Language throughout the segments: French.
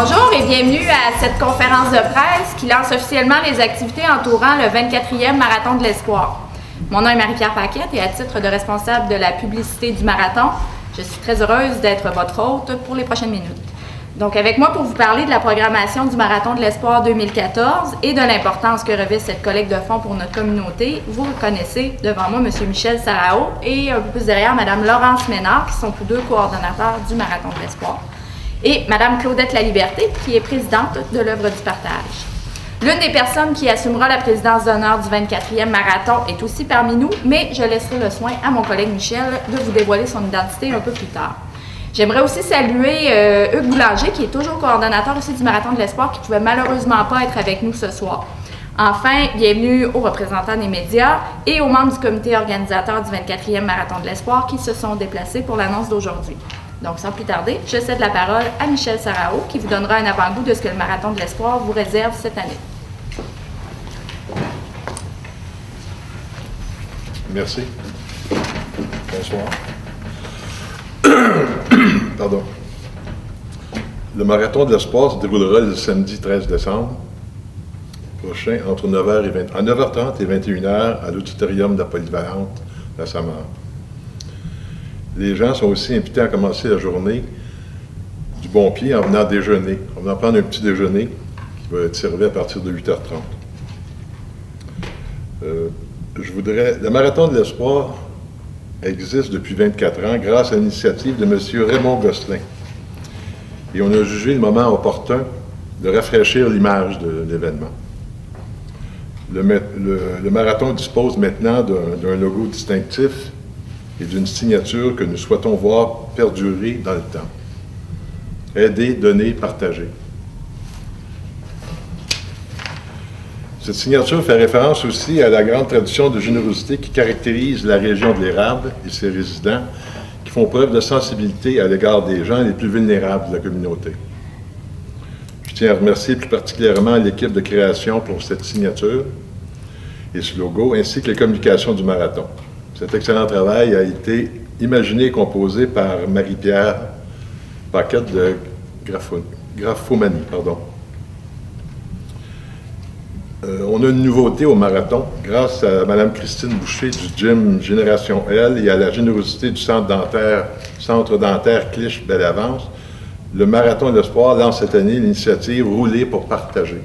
Bonjour et bienvenue à cette conférence de presse qui lance officiellement les activités entourant le 24e Marathon de l'Espoir. Mon nom est Marie-Pierre Paquette et à titre de responsable de la publicité du marathon, je suis très heureuse d'être votre hôte pour les prochaines minutes. Donc avec moi pour vous parler de la programmation du Marathon de l'Espoir 2014 et de l'importance que revêt cette collecte de fonds pour notre communauté, vous reconnaissez devant moi M. Michel Sarao et un peu plus derrière Mme Laurence Ménard qui sont tous deux coordonnateurs du Marathon de l'Espoir. Et Mme Claudette Laliberté, qui est présidente de l'Œuvre du partage. L'une des personnes qui assumera la présidence d'honneur du 24e marathon est aussi parmi nous, mais je laisserai le soin à mon collègue Michel de vous dévoiler son identité un peu plus tard. J'aimerais aussi saluer Hugues Boulanger, qui est toujours coordonnateur aussi du Marathon de l'Espoir, qui ne pouvait malheureusement pas être avec nous ce soir. Enfin, bienvenue aux représentants des médias et aux membres du comité organisateur du 24e Marathon de l'Espoir qui se sont déplacés pour l'annonce d'aujourd'hui. Donc, sans plus tarder, je cède la parole à Michel Sarao qui vous donnera un avant-goût de ce que le Marathon de l'Espoir vous réserve cette année. Merci. Bonsoir. Pardon. Le Marathon de l'Espoir se déroulera le samedi 13 décembre prochain entre 9h30 et 21h à l'auditorium de la Polyvalente de la Samar. Les gens sont aussi invités à commencer la journée du bon pied en venant déjeuner, en venant prendre un petit déjeuner qui va être servi à partir de 8h30. Le Marathon de l'Espoir existe depuis 24 ans grâce à l'initiative de M. Raymond Gosselin. Et on a jugé le moment opportun de rafraîchir l'image de l'événement. Le marathon dispose maintenant d'un logo distinctif et d'une signature que nous souhaitons voir perdurer dans le temps. Aider, donner, partager. Cette signature fait référence aussi à la grande tradition de générosité qui caractérise la région de l'Érable et ses résidents, qui font preuve de sensibilité à l'égard des gens les plus vulnérables de la communauté. Je tiens à remercier plus particulièrement l'équipe de création pour cette signature et ce logo, ainsi que les communications du marathon. Cet excellent travail a été imaginé et composé par Marie-Pierre Paquette de Graphomanie. On a une nouveauté au marathon grâce à Mme Christine Boucher du gym Génération L et à la générosité du centre dentaire Cliche Bellavance. Le Marathon de l'Espoir lance cette année l'initiative Rouler pour partager.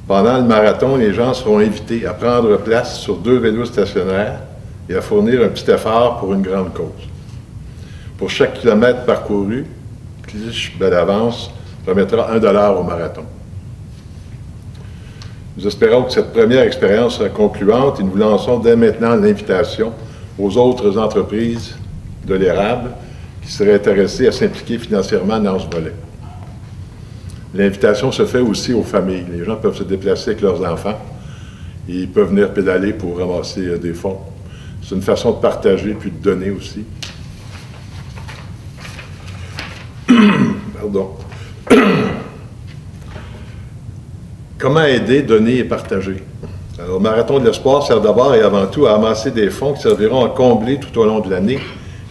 Pendant le marathon, les gens seront invités à prendre place sur 2 vélos stationnaires et à fournir un petit effort pour une grande cause. Pour chaque kilomètre parcouru, Cliche Bellavance remettra 1 $ au marathon. Nous espérons que cette première expérience sera concluante et nous lançons dès maintenant l'invitation aux autres entreprises de l'Érable qui seraient intéressées à s'impliquer financièrement dans ce volet. L'invitation se fait aussi aux familles. Les gens peuvent se déplacer avec leurs enfants et ils peuvent venir pédaler pour ramasser des fonds. C'est une façon de partager puis de donner aussi. Pardon. Comment aider, donner et partager? Alors, le Marathon de l'Espoir sert d'abord et avant tout à amasser des fonds qui serviront à combler tout au long de l'année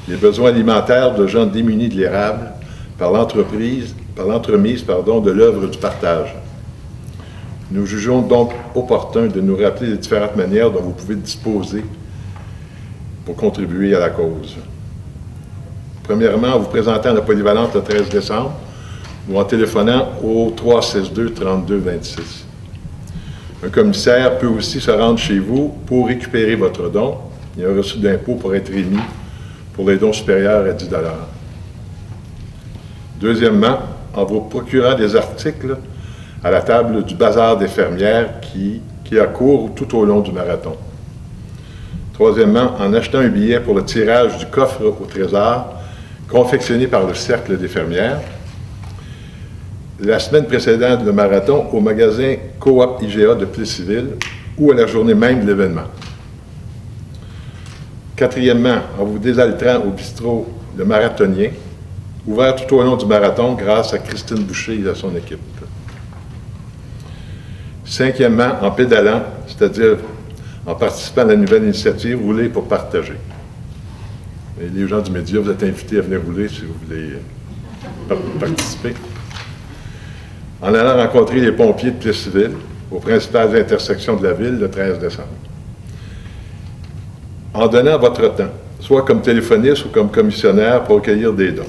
les besoins alimentaires de gens démunis de l'Érable par l'entremise de l'Œuvre du partage. Nous jugeons donc opportun de nous rappeler les différentes manières dont vous pouvez disposer pour contribuer à la cause. Premièrement, en vous présentant à la Polyvalente le 13 décembre, ou en téléphonant au 362-3226. Un commissaire peut aussi se rendre chez vous pour récupérer votre don. Il y a un reçu d'impôt pour être émis pour les dons supérieurs à 10 $. Deuxièmement, en vous procurant des articles à la table du bazar des fermières qui a cours tout au long du marathon. Troisièmement, en achetant un billet pour le tirage du coffre au trésor confectionné par le Cercle des fermières. La semaine précédente le marathon au magasin Coop IGA de Plessisville ou à la journée même de l'événement. Quatrièmement, en vous désaltrant au bistrot Le Marathonien, ouvert tout au long du marathon grâce à Christine Boucher et à son équipe. Cinquièmement, en pédalant, c'est-à-dire en participant à la nouvelle initiative Rouler pour partager. Et les gens du média, vous êtes invités à venir rouler si vous voulez participer. En allant rencontrer les pompiers de Plessisville, aux principales intersections de la ville, le 13 décembre. En donnant votre temps, soit comme téléphoniste ou comme commissionnaire pour recueillir des dons.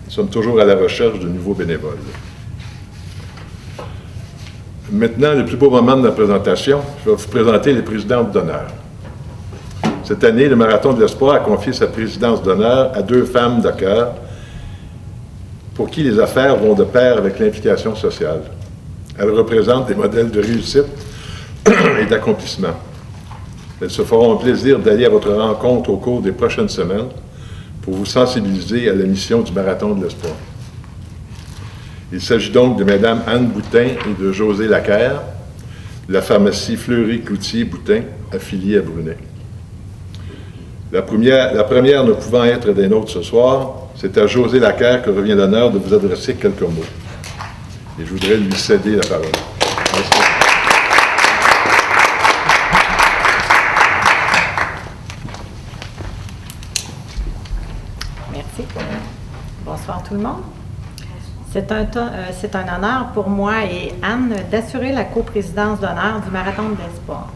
Nous sommes toujours à la recherche de nouveaux bénévoles. Maintenant, le plus beau moment de la présentation, je vais vous présenter les présidentes d'honneur. Cette année, le Marathon de l'Espoir a confié sa présidence d'honneur à 2 femmes de cœur pour qui les affaires vont de pair avec l'implication sociale. Elles représentent des modèles de réussite et d'accomplissement. Elles se feront un plaisir d'aller à votre rencontre au cours des prochaines semaines pour vous sensibiliser à la mission du Marathon de l'Espoir. Il s'agit donc de Mme Anne Boutin et de José Lacaire, de la pharmacie Fleury-Cloutier-Boutin, affiliée à Brunet. La première ne pouvant être des nôtres ce soir, c'est à José Lacaire que revient l'honneur de vous adresser quelques mots. Et je voudrais lui céder la parole. Merci. Merci. Bonsoir tout le monde. C'est un honneur pour moi et Anne d'assurer la coprésidence d'honneur du Marathon de l'Espoir.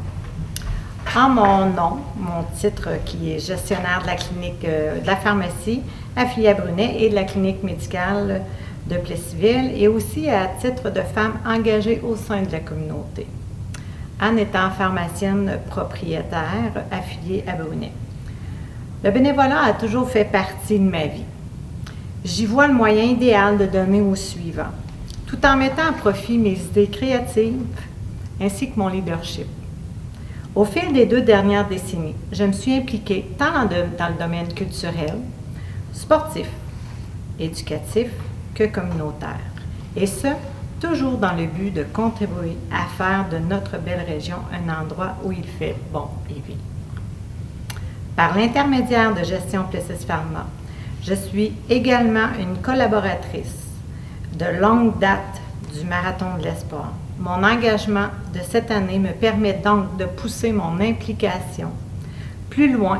En mon nom, mon titre qui est gestionnaire de la clinique de la pharmacie affiliée à Brunet et de la clinique médicale de Plessisville et aussi à titre de femme engagée au sein de la communauté. Anne étant pharmacienne propriétaire affiliée à Brunet. Le bénévolat a toujours fait partie de ma vie. J'y vois le moyen idéal de donner au suivant, tout en mettant à profit mes idées créatives ainsi que mon leadership. Au fil des 2 dernières décennies, je me suis impliquée tant dans le domaine culturel, sportif, éducatif que communautaire. Et ce, toujours dans le but de contribuer à faire de notre belle région un endroit où il fait bon et vivre. Par l'intermédiaire de Gestion Plessis Pharma, je suis également une collaboratrice de longue date du Marathon de l'Espoir. Mon engagement de cette année me permet donc de pousser mon implication plus loin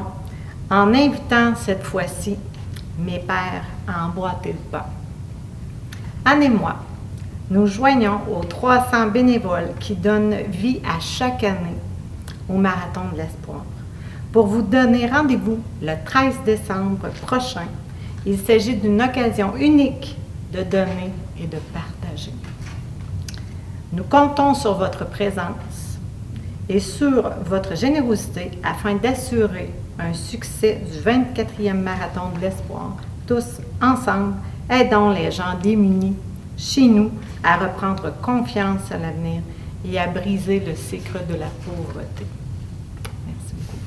en invitant cette fois-ci mes pairs à emboîter le pas. Anne et moi, nous joignons aux 300 bénévoles qui donnent vie à chaque année au Marathon de l'Espoir. Pour vous donner rendez-vous le 13 décembre prochain, il s'agit d'une occasion unique de donner et de partager. Nous comptons sur votre présence et sur votre générosité afin d'assurer un succès du 24e Marathon de l'Espoir. Tous ensemble, aidons les gens démunis chez nous à reprendre confiance à l'avenir et à briser le cycle de la pauvreté. Merci beaucoup.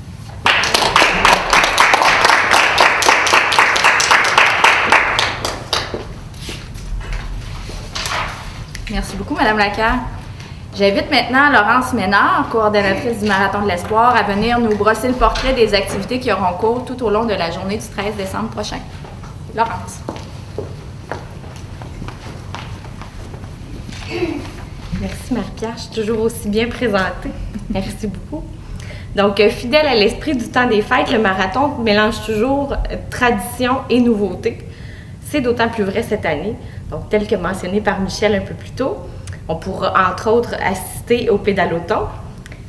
Merci beaucoup, Mme Lacaire. J'invite maintenant Laurence Ménard, coordonnatrice du Marathon de l'Espoir, à venir nous brosser le portrait des activités qui auront cours tout au long de la journée du 13 décembre prochain. Laurence. Merci Marie-Pierre, je suis toujours aussi bien présentée. Merci beaucoup. Donc, fidèle à l'esprit du temps des fêtes, le marathon mélange toujours tradition et nouveauté. C'est d'autant plus vrai cette année. Donc, tel que mentionné par Michel un peu plus tôt, on pourra entre autres assister au pédaloton.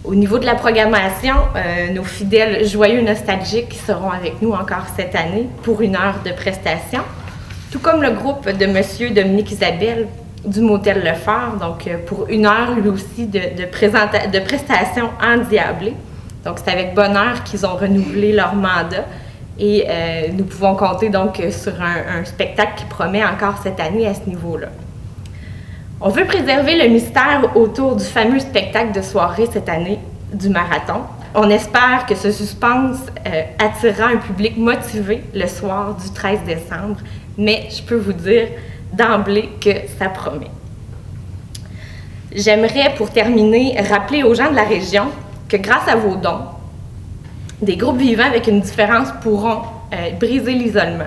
Au niveau de la programmation, nos fidèles joyeux nostalgiques seront avec nous encore cette année pour 1 heure de prestation, tout comme le groupe de Monsieur Dominique Isabelle du Motel Le Phare, donc pour 1 heure lui aussi de prestation endiablée. Donc c'est avec bonheur qu'ils ont renouvelé leur mandat et nous pouvons compter donc sur un spectacle qui promet encore cette année à ce niveau-là. On veut préserver le mystère autour du fameux spectacle de soirée cette année du marathon. On espère que ce suspense attirera un public motivé le soir du 13 décembre, mais je peux vous dire d'emblée que ça promet. J'aimerais, pour terminer, rappeler aux gens de la région que grâce à vos dons, des groupes vivant avec une différence pourront briser l'isolement.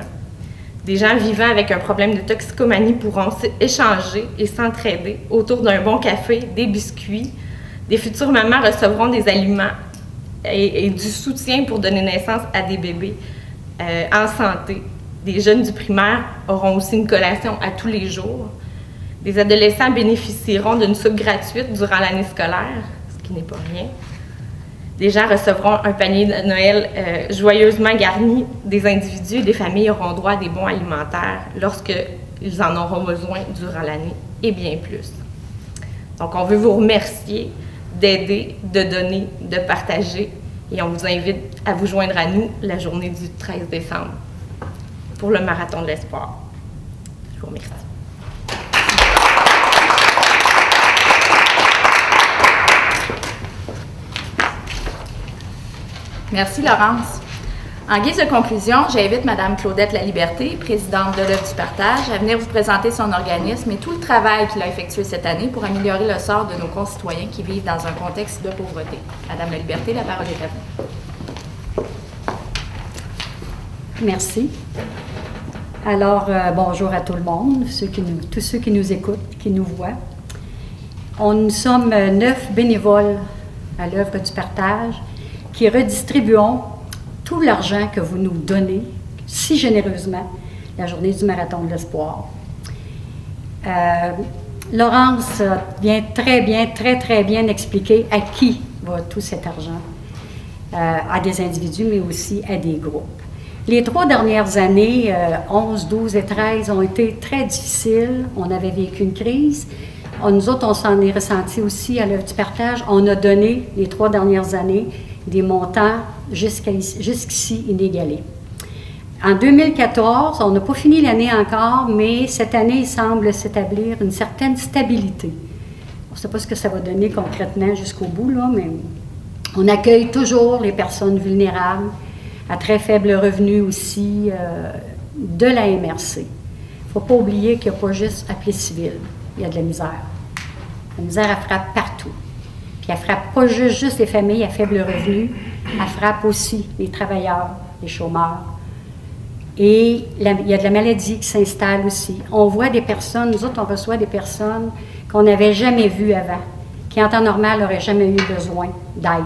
Des gens vivant avec un problème de toxicomanie pourront échanger et s'entraider autour d'un bon café, des biscuits. Des futures mamans recevront des aliments et du soutien pour donner naissance à des bébés en santé Des jeunes du primaire auront aussi une collation à tous les jours. Les adolescents bénéficieront d'une soupe gratuite durant l'année scolaire, ce qui n'est pas rien. Les gens recevront un panier de Noël joyeusement garni. Des individus et des familles auront droit à des bons alimentaires lorsqu'ils en auront besoin durant l'année et bien plus. Donc, on veut vous remercier d'aider, de donner, de partager et on vous invite à vous joindre à nous la journée du 13 décembre pour le Marathon de l'Espoir. Je vous remercie. Merci, Laurence. En guise de conclusion, j'invite Mme Claudette Laliberté, présidente de l'Œuvre du Partage, à venir vous présenter son organisme et tout le travail qu'il a effectué cette année pour améliorer le sort de nos concitoyens qui vivent dans un contexte de pauvreté. Madame Laliberté, la parole est à vous. Merci. Alors, bonjour à tout le monde, tous ceux qui nous écoutent, qui nous voient. Nous sommes 9 bénévoles à l'Œuvre du Partage qui redistribuons tout l'argent que vous nous donnez si généreusement la journée du Marathon de l'Espoir. Laurence vient très bien expliquer à qui va tout cet argent, à des individus, mais aussi à des groupes. Les 3 dernières années, 11, 12 et 13, ont été très difficiles. On avait vécu une crise. Nous autres, on s'en est ressenti aussi à l'Œuvre du Partage. On a donné, les 3 dernières années, des montants jusqu'ici inégalés. En 2014, on n'a pas fini l'année encore, mais cette année, il semble s'établir une certaine stabilité. On ne sait pas ce que ça va donner concrètement jusqu'au bout, là, mais on accueille toujours les personnes vulnérables, à très faible revenu aussi, de la MRC. Il ne faut pas oublier qu'il n'y a pas juste à Plessisville, il y a de la misère. La misère, elle frappe partout. Puis elle frappe pas juste les familles à faible revenu, elle frappe aussi les travailleurs, les chômeurs. Et il y a de la maladie qui s'installe aussi. On voit des personnes, nous autres, on reçoit des personnes qu'on n'avait jamais vues avant, qui en temps normal n'auraient jamais eu besoin d'aide,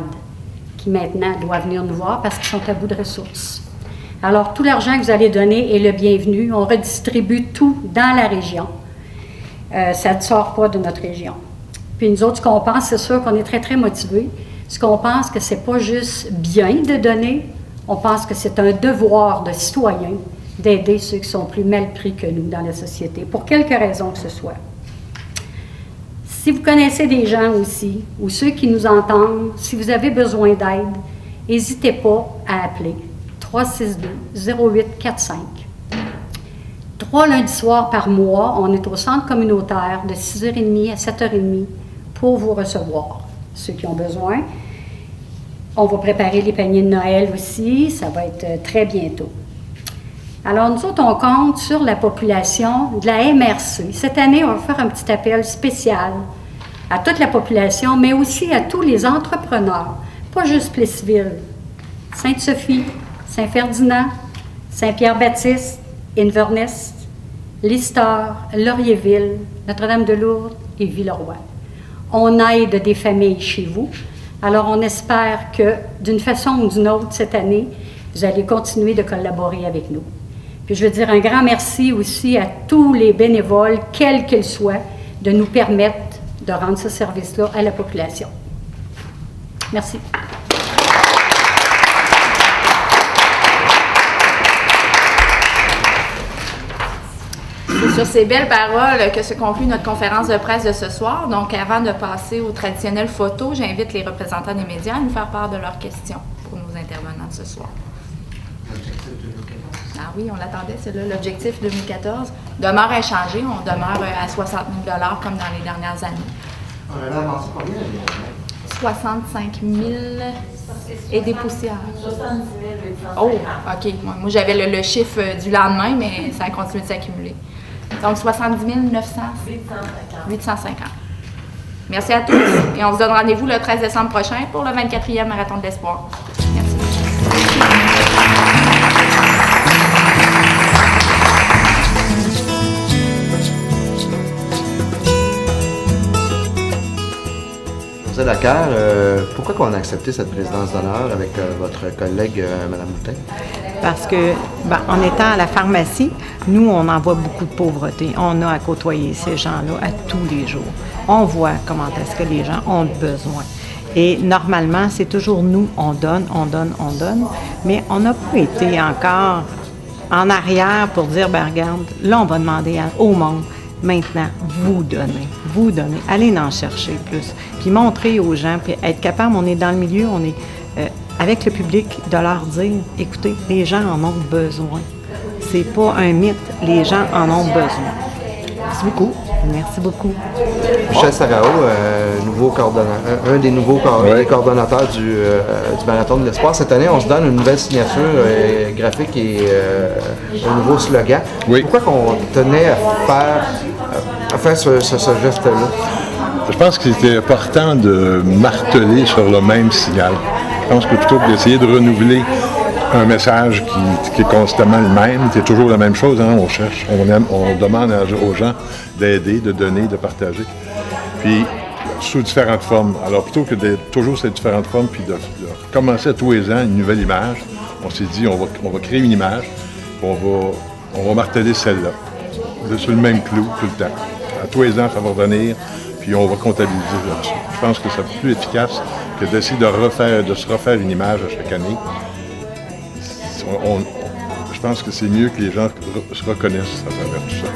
qui maintenant doivent venir nous voir parce qu'ils sont à bout de ressources. Alors, tout l'argent que vous allez donner est le bienvenu. On redistribue tout dans la région. Ça ne sort pas de notre région. Puis nous autres, ce qu'on pense, c'est sûr qu'on est très motivés. Ce qu'on pense que c'est pas juste bien de donner, on pense que c'est un devoir de citoyen d'aider ceux qui sont plus mal pris que nous dans la société, pour quelque raison que ce soit. Si vous connaissez des gens aussi, ou ceux qui nous entendent, si vous avez besoin d'aide, n'hésitez pas à appeler 362-0845. 3 lundis soirs par mois, on est au centre communautaire de 6h30 à 7h30 pour vous recevoir, ceux qui ont besoin. On va préparer les paniers de Noël aussi, ça va être très bientôt. Alors, nous autres, on compte sur la population de la MRC. Cette année, on va faire un petit appel spécial à toute la population, mais aussi à tous les entrepreneurs, pas juste Plessisville, Sainte-Sophie, Saint-Ferdinand, Saint-Pierre-Baptiste, Inverness, Lister, Laurierville, Notre-Dame-de-Lourdes et Villeroy. On aide des familles chez vous. Alors, on espère que, d'une façon ou d'une autre, cette année, vous allez continuer de collaborer avec nous. Puis, je veux dire un grand merci aussi à tous les bénévoles, quels qu'ils soient, de nous permettre de rendre ce service-là à la population. Merci. C'est sur ces belles paroles que se conclut notre conférence de presse de ce soir. Donc, avant de passer aux traditionnelles photos, j'invite les représentants des médias à nous faire part de leurs questions pour nos intervenants de ce soir. Ah oui, on l'attendait, c'est là. L'objectif 2014 demeure inchangé. On demeure à 60 000 $ comme dans les dernières années. On avait avancé combien? 65 000 et des poussières. 70 850. Oh, OK. Moi, j'avais le chiffre du lendemain, mais ça a continué de s'accumuler. Donc, 70 900. 850. Merci à tous. Et on se donne rendez-vous le 13 décembre prochain pour le 24e Marathon de l'Espoir. Merci. Nous José Lacarre, pourquoi qu'on a accepté cette présidence d'honneur avec votre collègue, Mme Boutin? Parce que, en étant à la pharmacie, nous, on en voit beaucoup de pauvreté. On a à côtoyer ces gens-là à tous les jours. On voit comment est-ce que les gens ont besoin. Et normalement, c'est toujours nous, on donne, mais on n'a pas été encore en arrière pour dire, regarde, là, on va demander au monde, maintenant, vous donnez, allez en chercher plus, puis montrer aux gens, puis être capable, on est dans le milieu, on est avec le public, de leur dire, écoutez, les gens en ont besoin. C'est pas un mythe, les gens en ont besoin. Merci beaucoup. Merci beaucoup. Michel Sarao, un des nouveaux coordonnateurs du Marathon de l'Espoir. Cette année, on se donne une nouvelle signature graphique et un nouveau slogan. Oui. Pourquoi qu'on tenait à faire ce geste-là? Je pense qu'il était important de marteler sur le même signal. Je pense que plutôt que d'essayer de renouveler un message qui est constamment le même, c'est toujours la même chose, hein? On cherche, on demande aux gens d'aider, de donner, de partager, puis sous différentes formes. Alors plutôt que d'être toujours ces différentes formes, puis de recommencer à tous les ans une nouvelle image, on s'est dit on va créer une image, on va marteler celle-là, sur le même clou tout le temps. À tous les ans, ça va revenir, puis on va comptabiliser là-dessus. Je pense que c'est plus efficace que d'essayer de se refaire une image à chaque année. Je pense que c'est mieux que les gens se reconnaissent à travers tout ça.